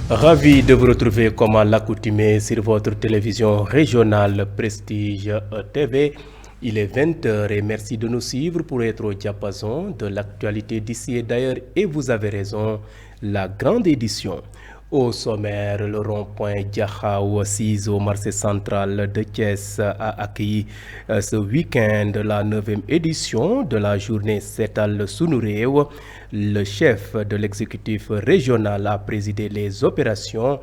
Ravi de vous retrouver comme à l'accoutumée sur votre télévision régionale Prestige TV. Il est 20h et merci de nous suivre pour être au diapason de l'actualité d'ici et d'ailleurs. Et vous avez raison, la grande édition. Au sommaire, le rond-point Diakhao, assise au marché central de Thiès, a accueilli ce week-end la 9e édition de la journée Setal Sunu Réew. Le chef de l'exécutif régional a présidé les opérations.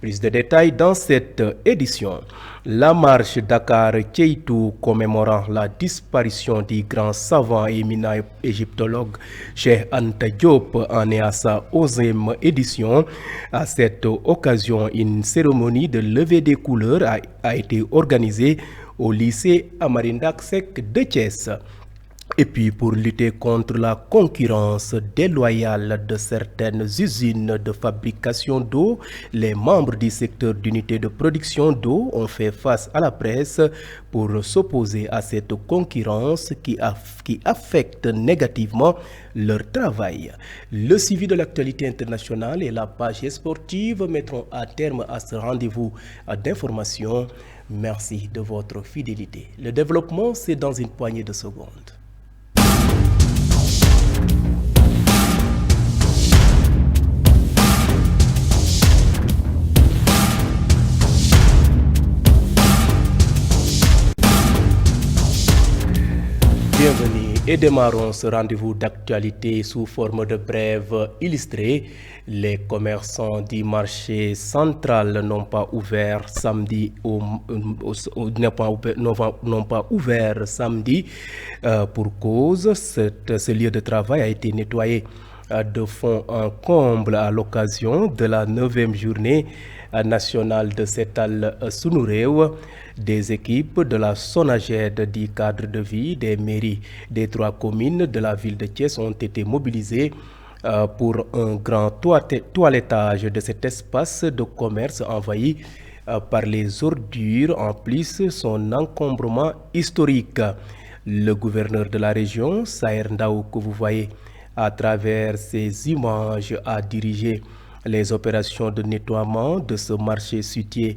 Plus de détails dans cette édition. La marche Dakar-Kéitou commémorant la disparition du grand savant et éminent égyptologue Cheikh Anta Diop en est à sa 11e édition. À cette occasion, une cérémonie de levée des couleurs a été organisée au lycée Amarindak Seck de Thiès. Et puis pour lutter contre la concurrence déloyale de certaines usines de fabrication d'eau, les membres du secteur d'unité de production d'eau ont fait face à la presse pour s'opposer à cette concurrence qui affecte négativement leur travail. Le suivi de l'actualité internationale et la page sportive mettront à terme à ce rendez-vous d'information. Merci de votre fidélité. Le développement, c'est dans une poignée de secondes. Bienvenue et démarrons ce rendez-vous d'actualité sous forme de brève illustrée. Les commerçants du marché central n'ont pas ouvert samedi pour cause. Ce lieu de travail a été nettoyé de fond en comble à l'occasion de la 9e journée nationale de Setal Sunu Réew. Des équipes de la SONAGED, du cadre de vie des mairies des 3 communes de la ville de Thiès ont été mobilisées pour un grand toilettage de cet espace de commerce envahi par les ordures, en plus son encombrement historique. Le gouverneur de la région, Saher Ndao, que vous voyez à travers ces images, a dirigé les opérations de nettoiement de ce marché situé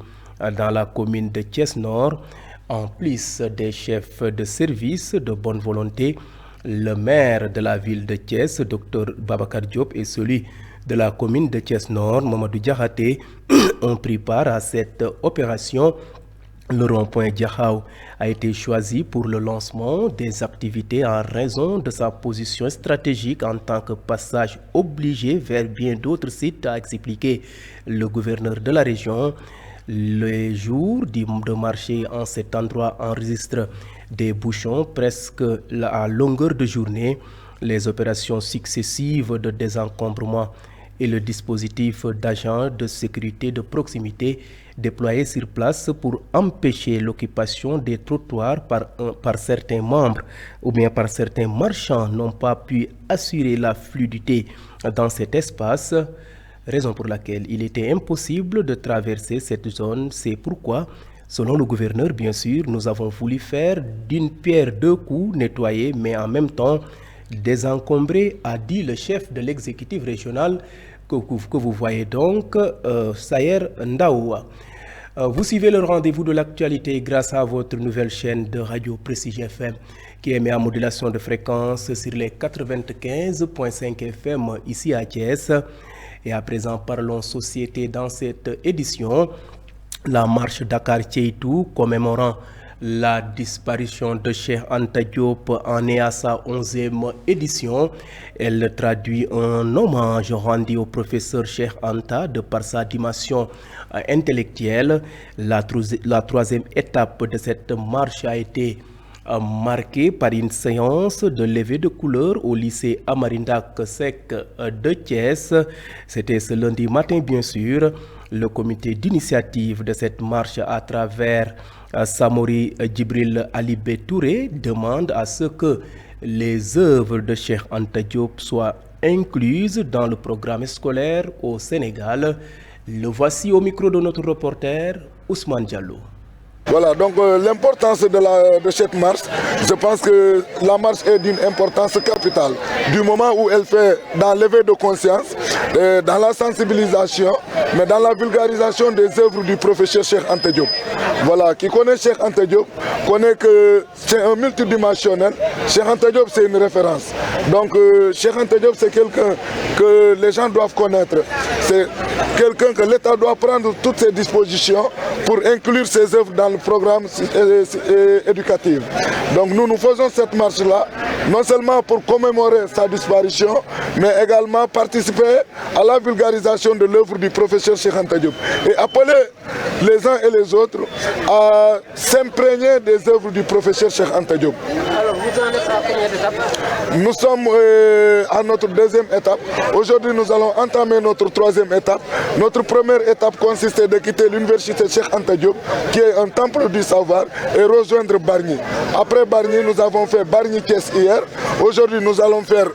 dans la commune de Thiès-Nord. En plus des chefs de service de bonne volonté, le maire de la ville de Thiès, Dr Babacar Diop, et celui de la commune de Thiès-Nord, Mamadou Diakhaté, ont pris part à cette opération. Le rond-point Diakhao a été choisi pour le lancement des activités en raison de sa position stratégique en tant que passage obligé vers bien d'autres sites, a expliqué le gouverneur de la région. Les jours de marché en cet endroit enregistrent des bouchons presque à longueur de journée. Les opérations successives de désencombrement et le dispositif d'agents de sécurité de proximité déployés sur place pour empêcher l'occupation des trottoirs par certains membres ou bien par certains marchands n'ont pas pu assurer la fluidité dans cet espace, raison pour laquelle il était impossible de traverser cette zone. C'est pourquoi, selon le gouverneur, bien sûr, nous avons voulu faire d'une pierre deux coups, nettoyer, mais en même temps désencombrer, a dit le chef de l'exécutif régional que vous voyez donc, Saher Ndao. Vous suivez le rendez-vous de l'actualité grâce à votre nouvelle chaîne de radio Prestige FM qui émet en modulation de fréquence sur les 95.5 FM ici à Thiès. Et à présent, parlons société dans cette édition. La marche Dakar-Kéitou commémorant la disparition de Cheikh Anta Diop en est à sa 11e édition. Elle traduit un hommage rendu au professeur Cheikh Anta de par sa dimension intellectuelle. La 3e étape de cette marche a été marquée par une séance de levée de couleurs au lycée Amarindak Seck de Thiès. C'était ce lundi matin, bien sûr. Le comité d'initiative de cette marche à travers Samori Djibril Alibé Touré demande à ce que les œuvres de Cheikh Anta Diop soient incluses dans le programme scolaire au Sénégal. Le voici au micro de notre reporter Ousmane Diallo. Voilà, donc l'importance de cette marche, je pense que la marche est d'une importance capitale. Du moment où elle fait dans l'éveil de conscience, dans la sensibilisation, mais dans la vulgarisation des œuvres du professeur Cheikh Anta Diop. Voilà, qui connaît Cheikh Anta Diop, connaît que c'est un multidimensionnel. Cheikh Anta Diop, c'est une référence. Donc, Cheikh Anta Diop, c'est quelqu'un que les gens doivent connaître. C'est quelqu'un que l'État doit prendre toutes ses dispositions pour inclure ses œuvres dans le programme éducatif. Donc, nous faisons cette marche-là, non seulement pour commémorer sa disparition, mais également participer à la vulgarisation de l'œuvre du professeur Cheikh Anta Diop et appeler les uns et les autres à s'imprégner des œuvres du professeur Cheikh Anta Diop. Alors, vous en êtes à combien d'étapes? Nous sommes à notre deuxième étape. Aujourd'hui, nous allons entamer notre troisième étape. Notre première étape consistait de quitter l'université Cheikh Anta Diop, qui est un temple du savoir, et rejoindre Bargny. Après Bargny, nous avons fait Bargny-Thiès hier. Aujourd'hui, nous allons faire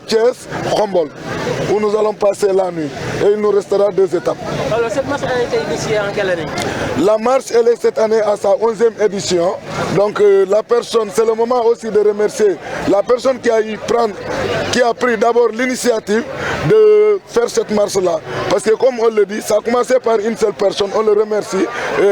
Thiès-Khombol, où nous allons passer la nuit. Et il nous restera 2 étapes. Alors, cette marche a été initiée en quelle année? La marche, elle est cette année à sa 11e édition. Donc, la personne, c'est le moment aussi de remercier la personne qui a pris d'abord l'initiative de faire cette marche-là. Parce que comme on le dit, ça a commencé par une seule personne, on le remercie.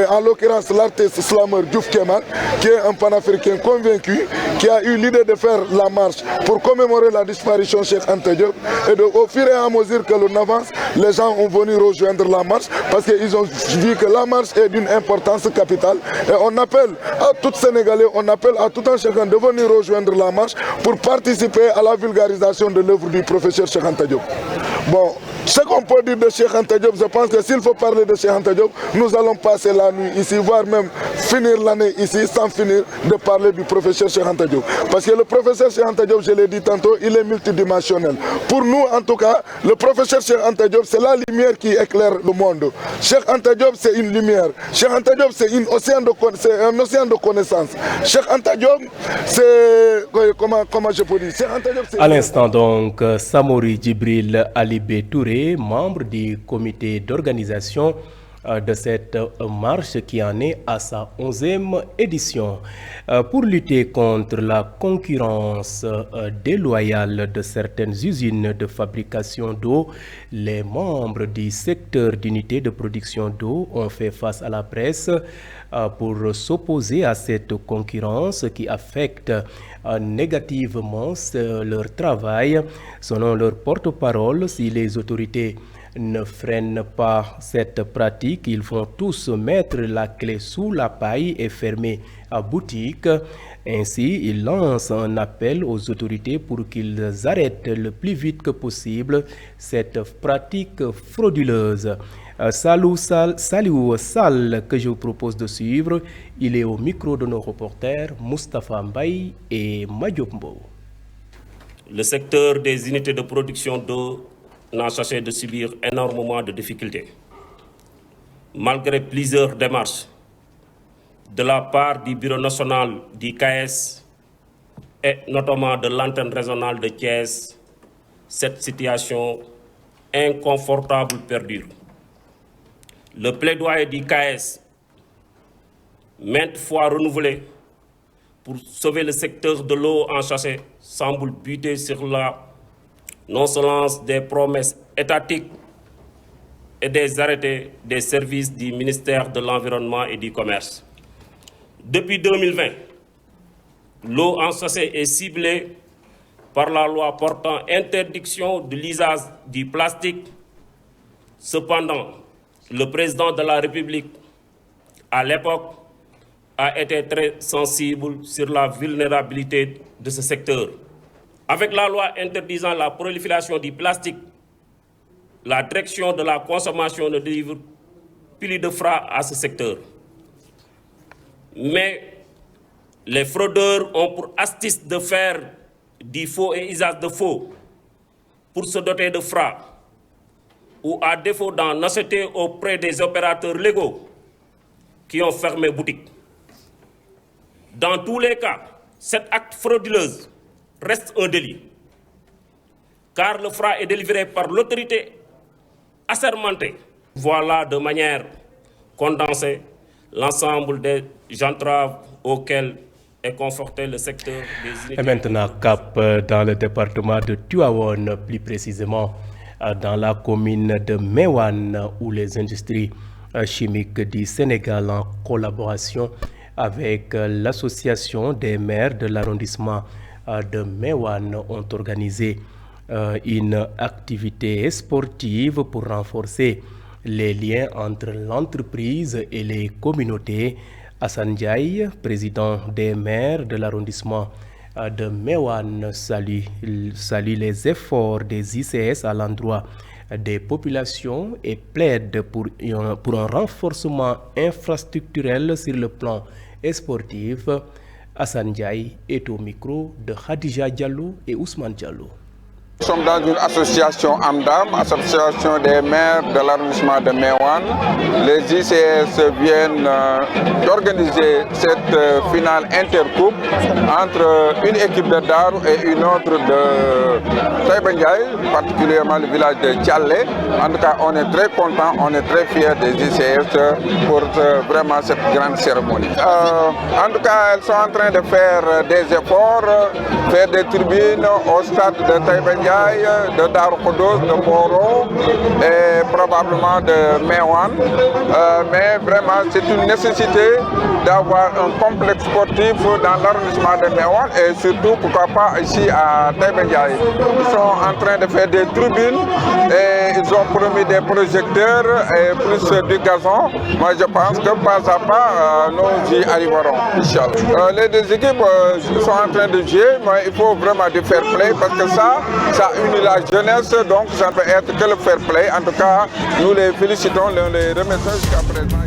En l'occurrence, l'artiste slammer Diouf Kemal, qui est un panafricain convaincu, qui a eu l'idée de faire la marche pour commémorer la disparition de Cheikh Anta Diop. Et au fur et à mesure que l'on avance, les gens ont venu rejoindre la marche parce qu'ils ont vu que la marche est d'une importance capitale. Et on appelle à tous les Sénégalais, on appelle à tout un chacun de venir rejoindre la marche pour participer à la vulgarisation de l'œuvre du professeur Cheikh Anta Diop. Bon, ce qu'on peut dire de Cheikh Anta Diop, je pense que s'il faut parler de Cheikh Anta Diop, nous allons passer la nuit ici, voire même finir l'année ici sans finir de parler du professeur Cheikh Anta Diop. Parce que le professeur Cheikh Anta Diop, je l'ai dit tantôt, il est multidimensionnel. Pour nous, en tout cas, le professeur Cheikh Anta Diop, c'est la lumière qui éclaire le monde. Cheikh Anta Diop, c'est une lumière. Cheikh Anta Diop, c'est un océan de connaissances. Cheikh Anta Diop, c'est... Comment je peux dire? Cheikh Anta Diop, c'est... À l'instant donc, Samori Djibril Alibé Touré, membre du comité d'organisation de cette marche qui en est à sa 11e édition. Pour lutter contre la concurrence déloyale de certaines usines de fabrication d'eau, les membres du secteur d'unité de production d'eau ont fait face à la presse pour s'opposer à cette concurrence qui affecte négativement leur travail. Selon leur porte-parole, si les autorités ne freinent pas cette pratique, ils vont tous mettre la clé sous la paille et fermer à boutique. Ainsi, ils lancent un appel aux autorités pour qu'ils arrêtent le plus vite que possible cette pratique frauduleuse. Salou Sall, que je vous propose de suivre, il est au micro de nos reporters Moustapha Mbaye et Madiop Mbow. Le secteur des unités de production d'eau n'a cessé de subir énormément de difficultés. Malgré plusieurs démarches de la part du Bureau national du CAES et notamment de l'antenne régionale de Thiès, cette situation inconfortable perdure. Le plaidoyer du CAES, maintes fois renouvelé pour sauver le secteur de l'eau en chassé, semble buter sur la nonchalance des promesses étatiques et des arrêtés des services du ministère de l'Environnement et du Commerce. Depuis 2020, l'eau en chassé est ciblée par la loi portant interdiction de l'usage du plastique. Cependant, le président de la République, à l'époque, a été très sensible sur la vulnérabilité de ce secteur. Avec la loi interdisant la prolifération du plastique, la direction de la consommation ne délivre plus de frein à ce secteur. Mais les fraudeurs ont pour astuce de faire du faux et usage de faux pour se doter de frein ou à défaut d'en acheter auprès des opérateurs légaux qui ont fermé boutique. Dans tous les cas, cet acte frauduleux reste un délit, car le frein est délivré par l'autorité assermentée. Voilà de manière condensée l'ensemble des entraves auxquelles est conforté le secteur des unités. Et maintenant, cap dans le département de Tivaouane, plus précisément dans la commune de Mewan, où les industries chimiques du Sénégal, en collaboration avec l'association des maires de l'arrondissement de Mewan, ont organisé une activité sportive pour renforcer les liens entre l'entreprise et les communautés. Hassan Ndiaye, président des maires de l'arrondissement de Mewan, salue les efforts des ICS à l'endroit des populations et plaide pour un renforcement infrastructurel sur le plan sportif. Hassan Ndiaye est au micro de Khadija Diallo et Ousmane Diallo. Nous sommes dans une association AMDAM, association des maires de l'arrondissement de Mewan. Les ICS viennent d'organiser cette finale intercoupe entre une équipe de Darou et une autre de Taïba Ndiaye, particulièrement le village de Tchalé. En tout cas, on est très contents, on est très fiers des ICS pour vraiment cette grande cérémonie. En tout cas, elles sont en train de faire des efforts, faire des tribunes au stade de Taïba Ndiaye, de Darou Khoudoss, de Moro et probablement de Mewan. Mais vraiment, c'est une nécessité d'avoir un complexe sportif dans l'arrondissement de Mewan et surtout, pourquoi pas, ici à Taïba Ndiaye. Ils sont en train de faire des tribunes et ils ont promis des projecteurs et plus du gazon. Moi, je pense que pas à pas, nous y arriverons, Inch'Allah. Les deux équipes sont en train de jouer, mais il faut vraiment du fair play parce que ça unit la jeunesse, donc ça ne peut être que le fair play. En tout cas, nous les félicitons, nous les remercions jusqu'à présent.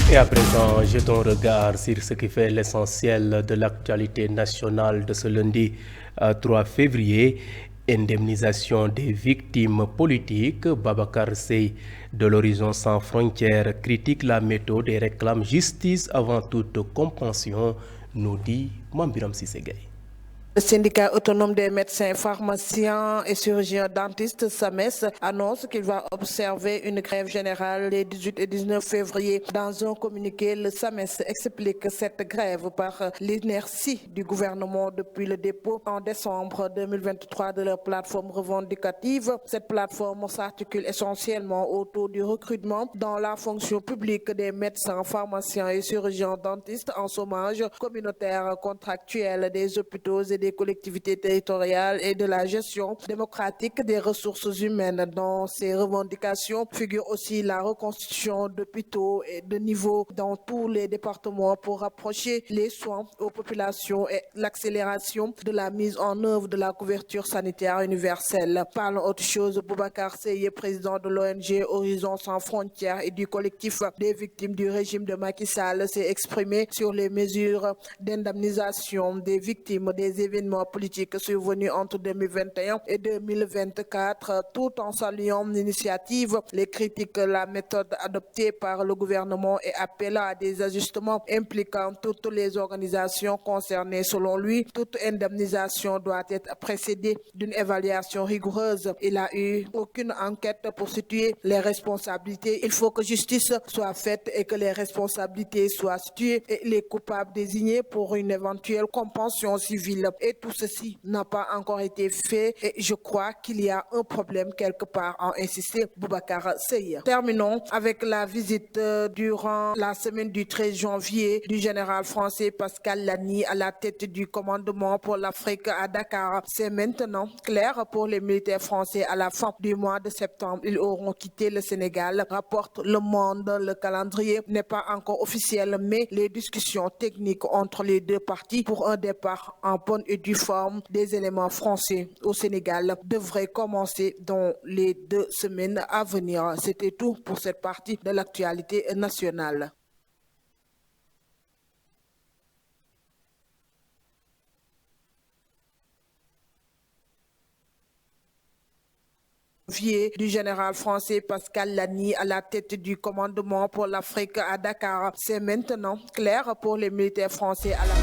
Et à présent, jetons un regard sur ce qui fait l'essentiel de l'actualité nationale de ce lundi 3 février. Indemnisation des victimes politiques. Babacar Seye de l'Horizon Sans Frontières critique la méthode et réclame justice avant toute compréhension, nous dit Mambiram Sissegay. Le syndicat autonome des médecins, pharmaciens et chirurgiens dentistes, SAMES, annonce qu'il va observer une grève générale les 18 et 19 février. Dans un communiqué, le SAMES explique cette grève par l'inertie du gouvernement depuis le dépôt en décembre 2023 de leur plateforme revendicative. Cette plateforme s'articule essentiellement autour du recrutement dans la fonction publique des médecins, pharmaciens et chirurgiens dentistes en chômage communautaire contractuel des hôpitaux et des collectivités territoriales et de la gestion démocratique des ressources humaines. Dans ces revendications figure aussi la reconstitution d'hôpitaux et de niveau dans tous les départements pour rapprocher les soins aux populations et l'accélération de la mise en œuvre de la couverture sanitaire universelle. Parlons autre chose, Boubacar Seye, président de l'ONG Horizon Sans Frontières et du collectif des victimes du régime de Macky Sall, s'est exprimé sur les mesures d'indemnisation des victimes des événements politiques survenus entre 2021 et 2024, tout en saluant l'initiative. Les critiques la méthode adoptée par le gouvernement et appelant à des ajustements impliquant toutes les organisations concernées. Selon lui, toute indemnisation doit être précédée d'une évaluation rigoureuse. Il n'a eu aucune enquête pour situer les responsabilités. Il faut que justice soit faite et que les responsabilités soient situées et les coupables désignés pour une éventuelle compensation civile. Et tout ceci n'a pas encore été fait et je crois qu'il y a un problème quelque part, a insisté Boubacar Seye. Terminons avec la visite durant la semaine du 13 janvier du général français Pascal Lamy à la tête du commandement pour l'Afrique à Dakar. C'est maintenant clair pour les militaires français. À la fin du mois de septembre, ils auront quitté le Sénégal, rapporte Le Monde. Le calendrier n'est pas encore officiel, mais les discussions techniques entre les deux parties pour un départ en bonne et due forme des éléments français au Sénégal devraient commencer dans les 2 semaines à venir. C'était tout pour cette partie de l'actualité nationale. Du général français Pascal Lamy à la tête du commandement pour l'Afrique à Dakar. C'est maintenant clair pour les militaires français à la...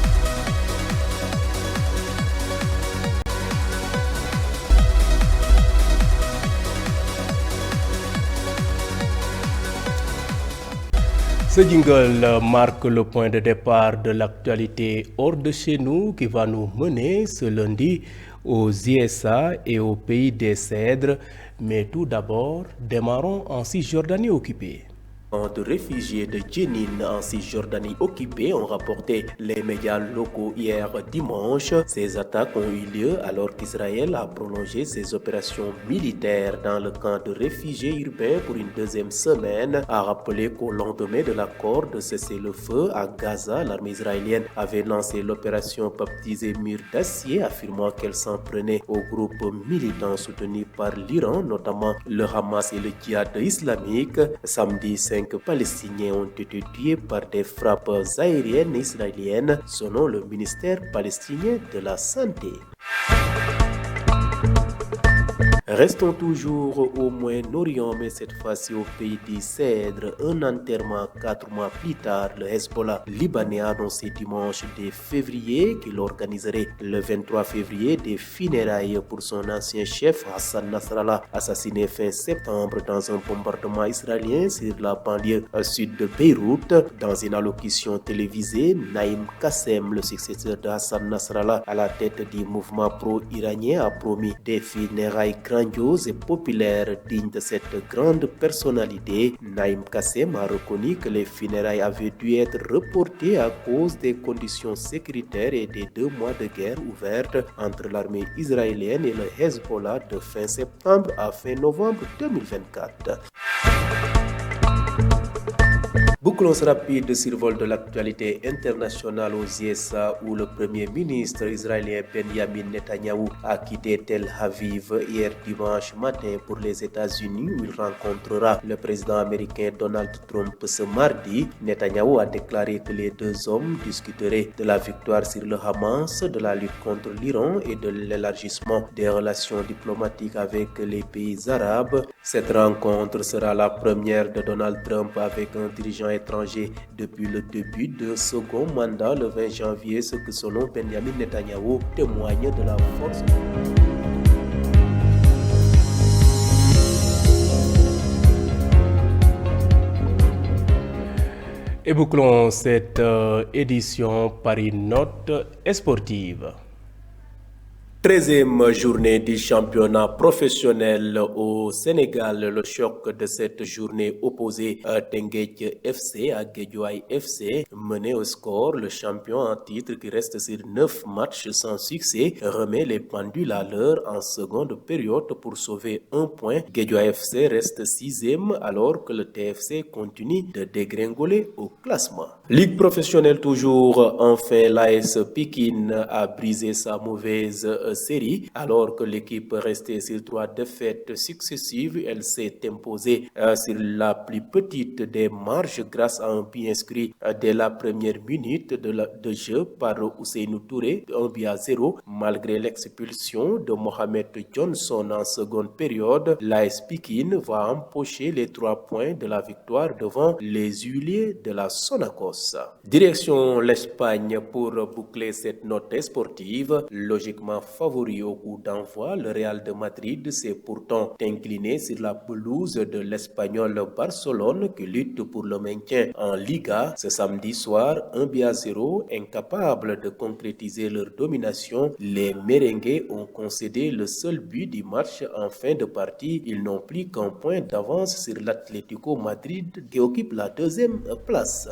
Ce jingle marque le point de départ de l'actualité hors de chez nous qui va nous mener ce lundi aux ISA et au pays des Cèdres. Mais tout d'abord, démarrons en Cisjordanie occupée. De réfugiés de Jenin en Cisjordanie occupée ont rapporté les médias locaux hier dimanche. Ces attaques ont eu lieu alors qu'Israël a prolongé ses opérations militaires dans le camp de réfugiés urbains pour une deuxième semaine. A rappelé qu'au lendemain de l'accord de cessez-le-feu à Gaza, l'armée israélienne avait lancé l'opération baptisée Mur d'acier, affirmant qu'elle s'en prenait aux groupes militants soutenus par l'Iran, notamment le Hamas et le Djihad islamique. Samedi 5 Palestiniens ont été tués par des frappes aériennes israéliennes, selon le ministère palestinien de la Santé. Restons toujours au Moyen-Orient, mais cette fois-ci au pays des Cèdres. Un enterrement 4 mois plus tard, le Hezbollah libanais a annoncé dimanche dès février qu'il organiserait le 23 février des funérailles pour son ancien chef Hassan Nasrallah, assassiné fin septembre dans un bombardement israélien sur la banlieue sud de Beyrouth. Dans une allocution télévisée, Naïm Kassem, le successeur de Hassan Nasrallah à la tête du mouvement pro-iranien, a promis des funérailles grandiose et populaire digne de cette grande personnalité. Naïm Kassem a reconnu que les funérailles avaient dû être reportées à cause des conditions sécuritaires et des 2 mois de guerre ouverte entre l'armée israélienne et le Hezbollah de fin septembre à fin novembre 2024. Bouclons rapide de survol de l'actualité internationale aux ISA où le premier ministre israélien Benjamin Netanyahou a quitté Tel Aviv hier dimanche matin pour les États-Unis où il rencontrera le président américain Donald Trump ce mardi. Netanyahou a déclaré que les deux hommes discuteraient de la victoire sur le Hamas, de la lutte contre l'Iran et de l'élargissement des relations diplomatiques avec les pays arabes. Cette rencontre sera la première de Donald Trump avec un dirigeant étranger depuis le début d'un second mandat le 20 janvier, ce que selon Benjamin Netanyahou témoigne de la force. Et bouclons cette édition par une note sportive. 13e journée du championnat professionnel au Sénégal. Le choc de cette journée opposait Teungueth FC à Guédiawaye FC. Mené au score, le champion en titre qui reste sur 9 matchs sans succès remet les pendules à l'heure en seconde période pour sauver 1 point. Guédiawaye FC reste 6e alors que le TFC continue de dégringoler au classement. Ligue professionnelle toujours, enfin l'AS Pikine a brisé sa mauvaise série alors que l'équipe restée sur 3 défaites successives. Elle s'est imposée sur la plus petite des marges grâce à un but inscrit dès la première minute de jeu par Ousseynou Touré, 1-0. Malgré l'expulsion de Mohamed Johnson en seconde période, l'AS Pikine va empocher les 3 points de la victoire devant les Huiliers de la Sonacos. Direction l'Espagne pour boucler cette note sportive. Logiquement favori au coup d'envoi, le Real de Madrid s'est pourtant incliné sur la pelouse de l'Espagnol Barcelone qui lutte pour le maintien en Liga. Ce samedi soir, 1-0, incapable de concrétiser leur domination, les merengues ont concédé le seul but du match en fin de partie. Ils n'ont plus qu'un point d'avance sur l'Atlético Madrid qui occupe la 2e place.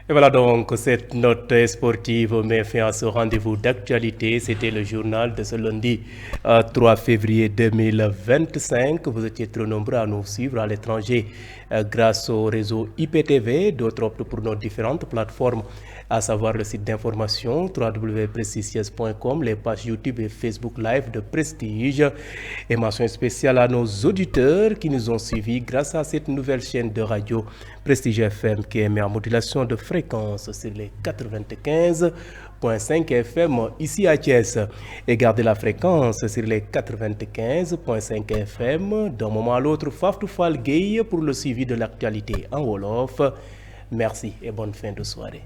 Et voilà donc cette note sportive met fin à ce rendez-vous d'actualité. C'était le journal de ce lundi 3 février 2025. Vous étiez trop nombreux à nous suivre à l'étranger grâce au réseau IPTV. D'autres optent pour nos différentes plateformes, à savoir le site d'information www.prestige.com, les pages YouTube et Facebook Live de Prestige. Et mention spéciale à nos auditeurs qui nous ont suivis grâce à cette nouvelle chaîne de radio Prestige FM qui émet en modulation de fréquence sur les 95.5 FM ici à Thiès. Et gardez la fréquence sur les 95.5 FM. D'un moment à l'autre, Faf Toufal Gueye pour le suivi de l'actualité en Wolof. Merci et bonne fin de soirée.